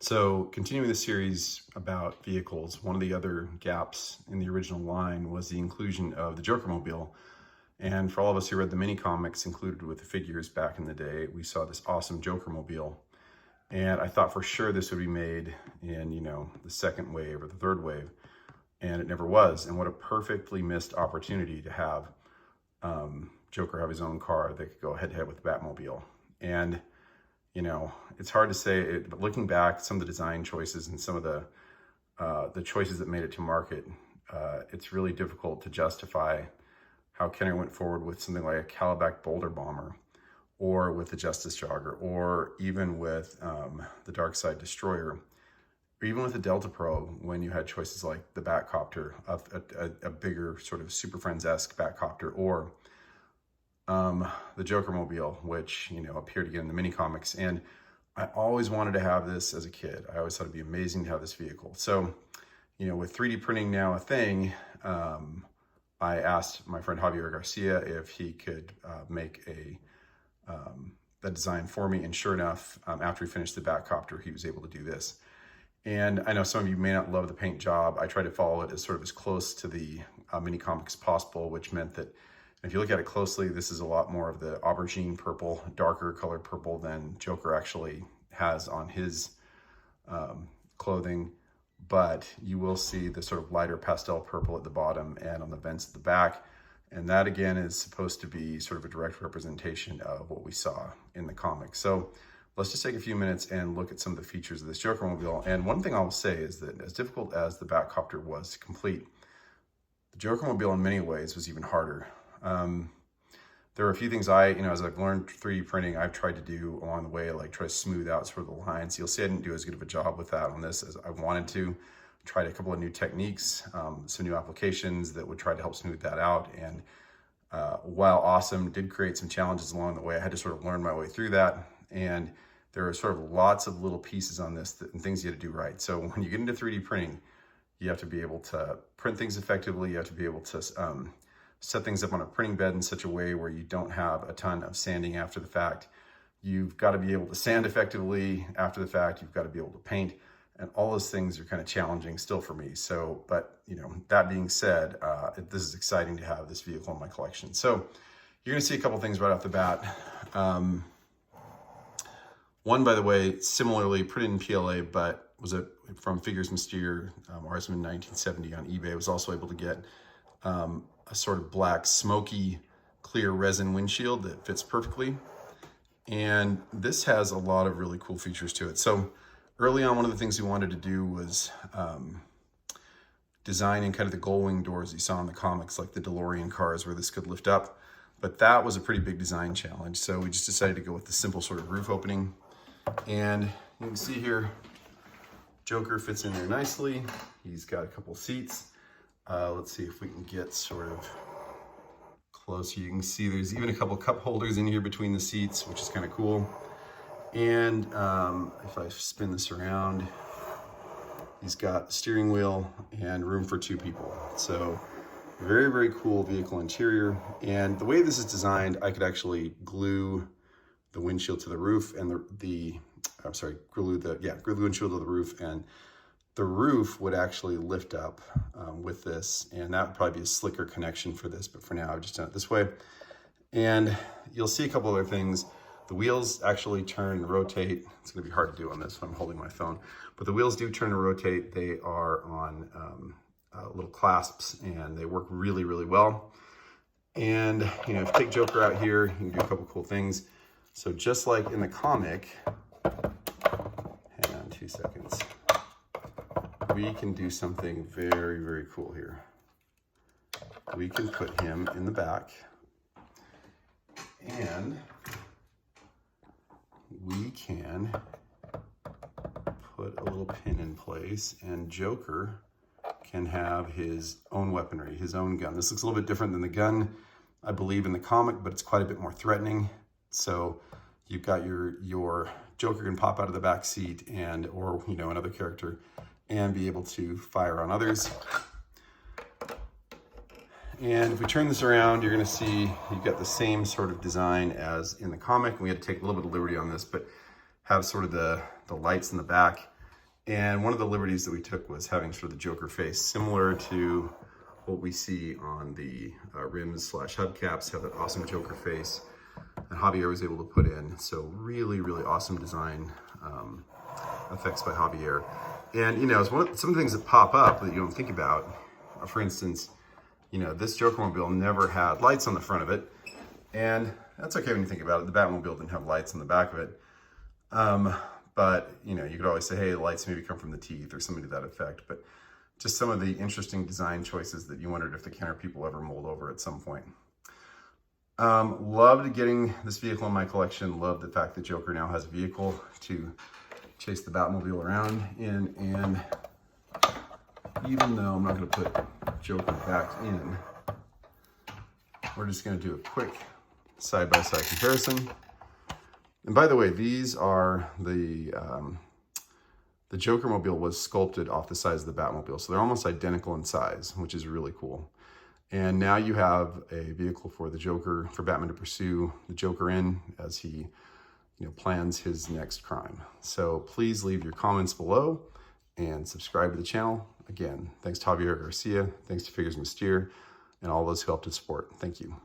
So continuing the series about vehicles, one of the other gaps in the original line was the inclusion of the Jokermobile. And for all of us who read the mini comics included with the figures back in the day, we saw this awesome Jokermobile. And I thought for sure this would be made in, the second wave or the third wave. And it never was. And what a perfectly missed opportunity to have Joker have his own car that could go head to head with the Batmobile. And it's hard to say, but looking back, some of the design choices and some of the choices that made it to market, it's really difficult to justify how Kenner went forward with something like a Calabac Boulder Bomber, or with the Justice Jogger, or even with the Darkseid Destroyer, or even with the Delta Pro, when you had choices like the Batcopter, a bigger sort of Super Friends-esque Batcopter, or the Jokermobile, which, appeared again in the mini comics. And I always wanted to have this as a kid. I always thought it'd be amazing to have this vehicle. So, with 3D printing now a thing, I asked my friend Javier Garcia if he could make a design for me. And sure enough, after he finished the Batcopter, he was able to do this. And I know some of you may not love the paint job. I tried to follow it as close to the mini comics as possible, which meant that if you look at it closely, this is a lot more of the aubergine purple, darker colored purple than Joker actually has on his clothing. But you will see the sort of lighter pastel purple at the bottom and on the vents at the back. And that again is supposed to be sort of a direct representation of what we saw in the comics. So let's just take a few minutes and look at some of the features of this Jokermobile. And one thing I will say is that as difficult as the Batcopter was to complete, the Jokermobile in many ways was even harder. There are a few things as I've learned 3D printing, I've tried to do along the way, like try to smooth out sort of the lines. You'll see I didn't do as good of a job with that on this as I wanted to. Tried a couple of new techniques, some new applications that would try to help smooth that out. And while awesome, did create some challenges along the way. I had to sort of learn my way through that. And there are sort of lots of little pieces on this and things you have to do right. So when you get into 3D printing, you have to be able to print things effectively. You have to be able to set things up on a printing bed in such a way where you don't have a ton of sanding after the fact. You've got to be able to sand effectively after the fact. You've got to be able to paint, and all those things are kind of challenging still for me. So, but that being said, this is exciting to have this vehicle in my collection. So you're going to see a couple things right off the bat. One, by the way, similarly printed in PLA, but was from Figures Mystere, ours in 1970 on eBay. Was also able to get a sort of black, smoky, clear resin windshield that fits perfectly. And this has a lot of really cool features to it. So early on, one of the things we wanted to do was designing kind of the gull-wing doors you saw in the comics, like the DeLorean cars where this could lift up. But that was a pretty big design challenge. So we just decided to go with the simple sort of roof opening. And you can see here, Joker fits in there nicely. He's got a couple seats. Let's see if we can get sort of close. You can see there's even a couple cup holders in here between the seats, which is kind of cool. And if I spin this around, he's got steering wheel and room for 2 people. So very, very cool vehicle interior. And the way this is designed, I could actually glue the windshield to the roof and glue the windshield to the roof, and the roof would actually lift up with this, and that would probably be a slicker connection for this, but for now I've just done it this way. And you'll see a couple other things. The wheels actually turn and rotate. It's gonna be hard to do on this when I'm holding my phone, but the wheels do turn and rotate. They are on little clasps, and they work really, really well. And if you take Joker out here, you can do a couple cool things. So just like in the comic, hang on 2 seconds. We can do something very, very cool here. We can put him in the back, and we can put a little pin in place, and Joker can have his own weaponry, his own gun. This looks a little bit different than the gun, I believe, in the comic, but it's quite a bit more threatening. So you've got your Joker can pop out of the back seat or another character and be able to fire on others. And if we turn this around, you're gonna see you've got the same sort of design as in the comic. We had to take a little bit of liberty on this, but have sort of the lights in the back. And one of the liberties that we took was having sort of the Joker face, similar to what we see on the rims / hubcaps, have that awesome Joker face that Javier was able to put in. So really, really awesome design effects by Javier. And, you know, it's some of the things that pop up that you don't think about. For instance, you know, this Jokermobile never had lights on the front of it. And that's okay when you think about it. The Batmobile didn't have lights on the back of it. But, you know, you could always say, hey, the lights maybe come from the teeth or something to that effect. But just some of the interesting design choices that you wondered if the Kenner people ever mold over at some point. Loved getting this vehicle in my collection. Loved the fact that Joker now has a vehicle to chase the Batmobile around in. And even though I'm not going to put Joker back in, we're just going to do a quick side-by-side comparison. And by the way, these are the Jokermobile was sculpted off the size of the Batmobile. So they're almost identical in size, which is really cool. And now you have a vehicle for the Joker, for Batman to pursue the Joker in as he, you know, plans his next crime. So please leave your comments below and subscribe to the channel. Again, thanks to Javier Garcia, thanks to Figures Mystere, and all those who helped to support. Thank you.